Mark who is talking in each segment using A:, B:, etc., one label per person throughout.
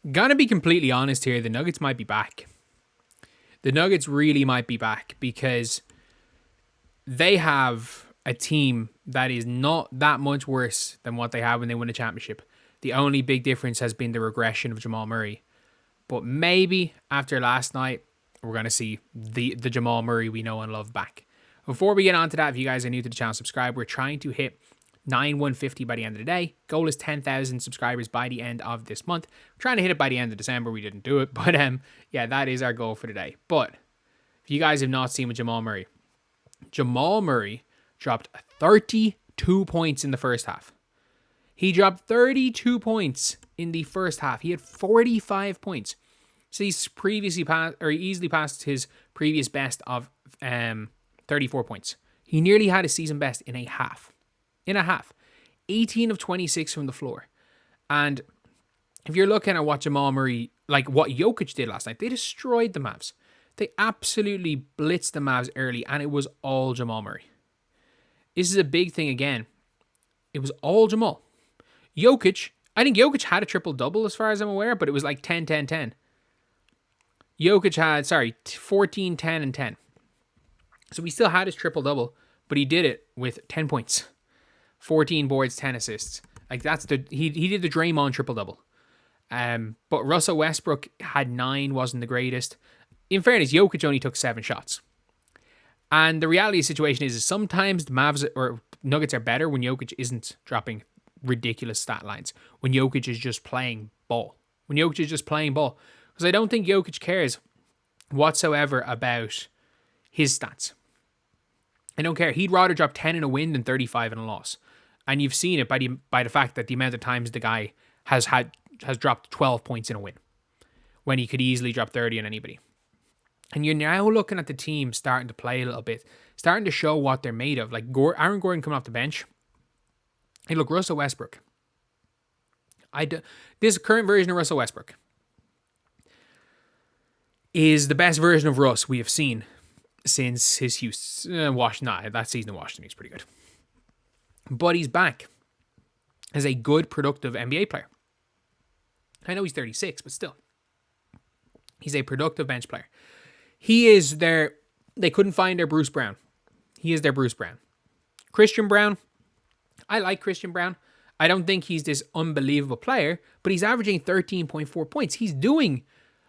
A: Gonna be completely honest here, the Nuggets might be back. The Nuggets really might be back because they have a team that is not that much worse than what they had when they won a championship. The only big difference has been the regression of Jamal Murray. But maybe after last night, we're going to see the Jamal Murray we know and love back. Before we get on to that, if you guys are new to the channel, subscribe. We're trying to hit 9,150 by the end of the day. Goal is 10,000 subscribers by the end of this month. We're trying to hit it by the end of December. We didn't do it. But yeah, that is our goal for today. But if you guys have not seen with Jamal Murray dropped 32 points in the first half. He dropped 32 points in the first half. He had 45 points. So he's easily passed his previous best of 34 points. He nearly had a season best in a half. 18 of 26 from the floor. And if you're looking at what Jamal Murray, like what Jokic did last night, they destroyed the Mavs. They absolutely blitzed the Mavs early, and it was all Jamal Murray. This is a big thing again. It was all Jamal. Jokic, I think Jokic had a triple-double as far as I'm aware, but it was like 10-10-10. Jokic had, 14, 10, and 10. So he still had his triple-double, but he did it with 10 points. 14 boards, 10 assists. Like he did the Draymond triple-double. But Russell Westbrook had 9, wasn't the greatest. In fairness, Jokic only took 7 shots. And the reality of the situation is sometimes the Mavs or Nuggets are better when Jokic isn't dropping ridiculous stat lines. When Jokic is just playing ball. Because I don't think Jokic cares whatsoever about his stats. I don't care. He'd rather drop 10 in a win than 35 in a loss. And you've seen it by the fact that the amount of times the guy has dropped 12 points in a win. When he could easily drop 30 on anybody. And you're now looking at the team starting to play a little bit, starting to show what they're made of. Like Aaron Gordon coming off the bench. Hey, look, Russell Westbrook. This current version of Russell Westbrook is the best version of Russ we have seen since his Houston. That season in Washington, he's pretty good. But he's back as a good, productive NBA player. I know he's 36, but still. He's a productive bench player. He is they couldn't find their Bruce Brown. He is their Bruce Brown. Christian Brown, I like Christian Brown. I don't think he's this unbelievable player, but he's averaging 13.4 points. He's doing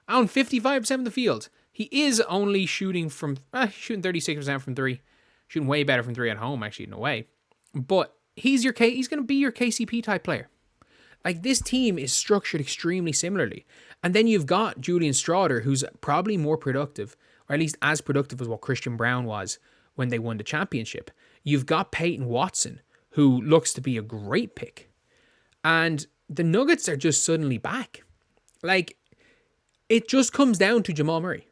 A: on 55% of the field. He is only shooting 36% from 3. Shooting way better from 3 at home, actually, in a way. But he's going to be your KCP type player. Like, this team is structured extremely similarly. And then you've got Julian Strawder, who's probably more productive, or at least as productive as what Christian Brown was when they won the championship. You've got Peyton Watson, who looks to be a great pick. And the Nuggets are just suddenly back. Like, it just comes down to Jamal Murray.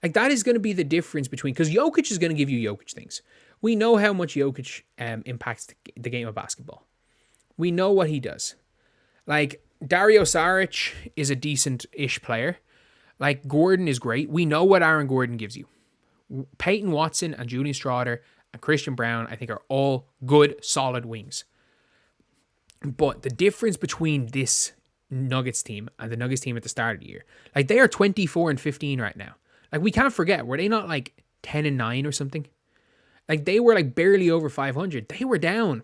A: Like, that is going to be the difference between... Because Jokic is going to give you Jokic things. We know how much Jokic impacts the game of basketball. We know what he does. Like, Dario Saric is a decent-ish player. Like, Gordon is great. We know what Aaron Gordon gives you. Peyton Watson and Julian Strawder and Christian Brown, I think, are all good, solid wings. But the difference between this Nuggets team and the Nuggets team at the start of the year, like, they are 24-15 right now. Like, we can't forget, were they not like 10-9 or something? Like, they were like barely over 500. They were down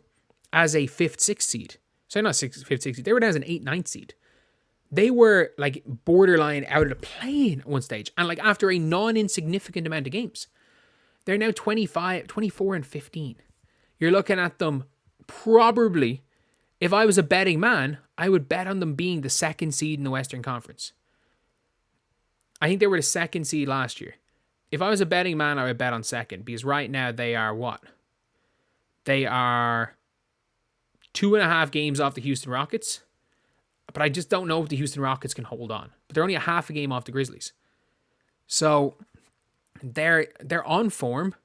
A: as a 5th, 6th seed. Sorry, not 5th, 6th seed. They were down as an 8th, 9th seed. They were like borderline out of the plane at one stage. And like after a non-insignificant amount of games. They're now 24-15. You're looking at them probably, if I was a betting man, I would bet on them being the 2nd seed in the Western Conference. I think they were the 2nd seed last year. If I was a betting man, I would bet on 2nd. Because right now they are what? They are 2.5 games off the Houston Rockets. But I just don't know if the Houston Rockets can hold on. But they're only a half a game off the Grizzlies. So they're on form.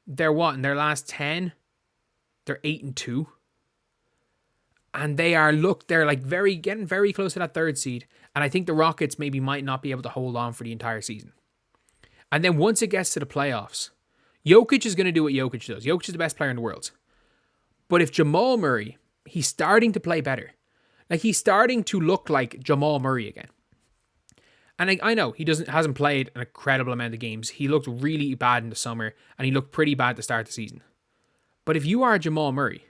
A: They're what? In their last 10, they're 8-2. And they're like getting very close to that 3rd seed. And I think the Rockets maybe might not be able to hold on for the entire season. And then once it gets to the playoffs, Jokic is going to do what Jokic does. Jokic is the best player in the world. But if Jamal Murray, he's starting to play better. Like, he's starting to look like Jamal Murray again. And I know he hasn't played an incredible amount of games. He looked really bad in the summer, and he looked pretty bad to start the season. But if you are Jamal Murray,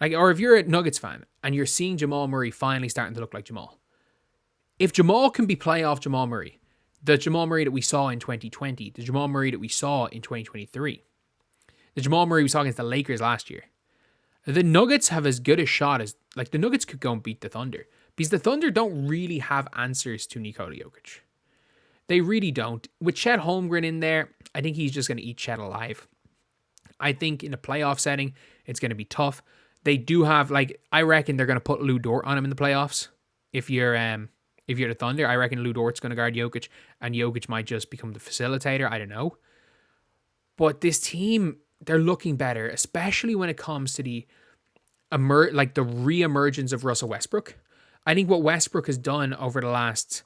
A: or if you're a Nuggets fan and you're seeing Jamal Murray finally starting to look like Jamal, if Jamal can be playoff Jamal Murray, the Jamal Murray that we saw in 2020, the Jamal Murray that we saw in 2023, the Jamal Murray we saw against the Lakers last year, the Nuggets have as good a shot as, the Nuggets could go and beat the Thunder. Because the Thunder don't really have answers to Nikola Jokic. They really don't. With Chet Holmgren in there, I think he's just going to eat Chet alive. I think in a playoff setting, it's going to be tough. They do have, I reckon they're going to put Lou Dort on him in the playoffs. If you're the Thunder, I reckon Lou Dort's going to guard Jokic, and Jokic might just become the facilitator. I don't know. But this team, they're looking better, especially when it comes to the re-emergence of Russell Westbrook. I think what Westbrook has done over the last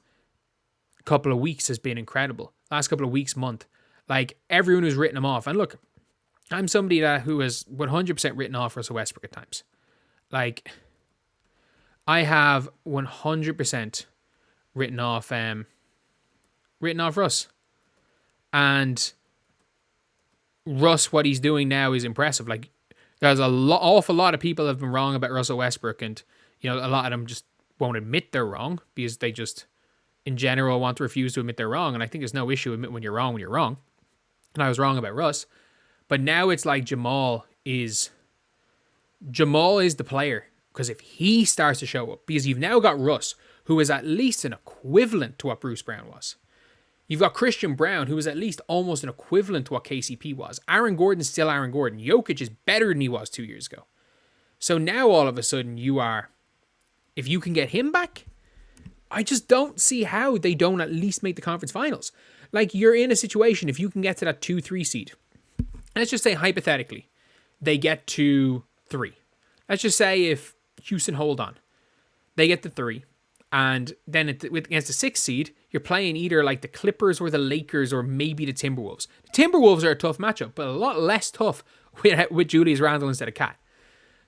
A: couple of weeks has been incredible. Last couple of weeks, month. Everyone who's written him off. And look, I'm somebody who has 100% written off Russell Westbrook at times. I have 100% written off Russ. And Russ, what he's doing now is impressive. There's awful lot of people have been wrong about Russell Westbrook, and a lot of them just won't admit they're wrong because they just, in general, want to refuse to admit they're wrong. And I think there's no issue admit when you're wrong. And I was wrong about Russ. But now it's like Jamal is the player. Because if he starts to show up, because you've now got Russ, who is at least an equivalent to what Bruce Brown was. You've got Christian Brown, who is at least almost an equivalent to what KCP was. Aaron Gordon's still Aaron Gordon. Jokic is better than he was 2 years ago. So now all of a sudden if you can get him back, I just don't see how they don't at least make the conference finals. You're in a situation, if you can get to that 2-3 seed, let's just say hypothetically, they get to 3. Let's just say if Houston hold on, they get to 3, and then against the 6th seed, you're playing either the Clippers or the Lakers or maybe the Timberwolves. The Timberwolves are a tough matchup, but a lot less tough with Julius Randle instead of Cat.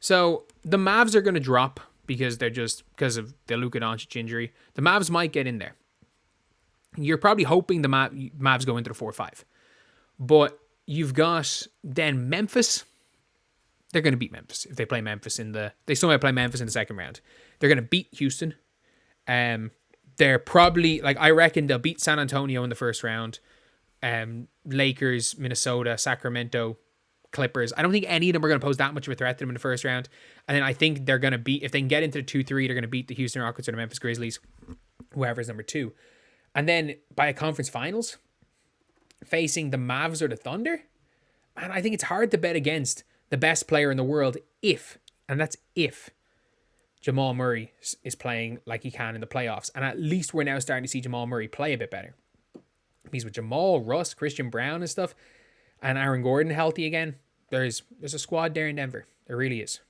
A: So the Mavs are going to drop because because of the Luka Doncic injury. The Mavs might get in there. You're probably hoping the Mavs go into the 4-5. But you've got then Memphis. They're going to beat Memphis if they play Memphis they still might play Memphis in the second round. They're going to beat Houston. They're probably, I reckon they'll beat San Antonio in the first round. Lakers, Minnesota, Sacramento, Clippers. I don't think any of them are going to pose that much of a threat to them in the first round. And then I think they're going to beat, if they can get into the 2-3, they're going to beat the Houston Rockets or the Memphis Grizzlies, whoever's number 2. And then by a conference finals, facing the Mavs or the Thunder, man, I think it's hard to bet against the best player in the world if Jamal Murray is playing like he can in the playoffs. And at least we're now starting to see Jamal Murray play a bit better. Because with Jamal, Russ, Christian Brown and stuff, and Aaron Gordon healthy again, there's a squad there in Denver. There really is.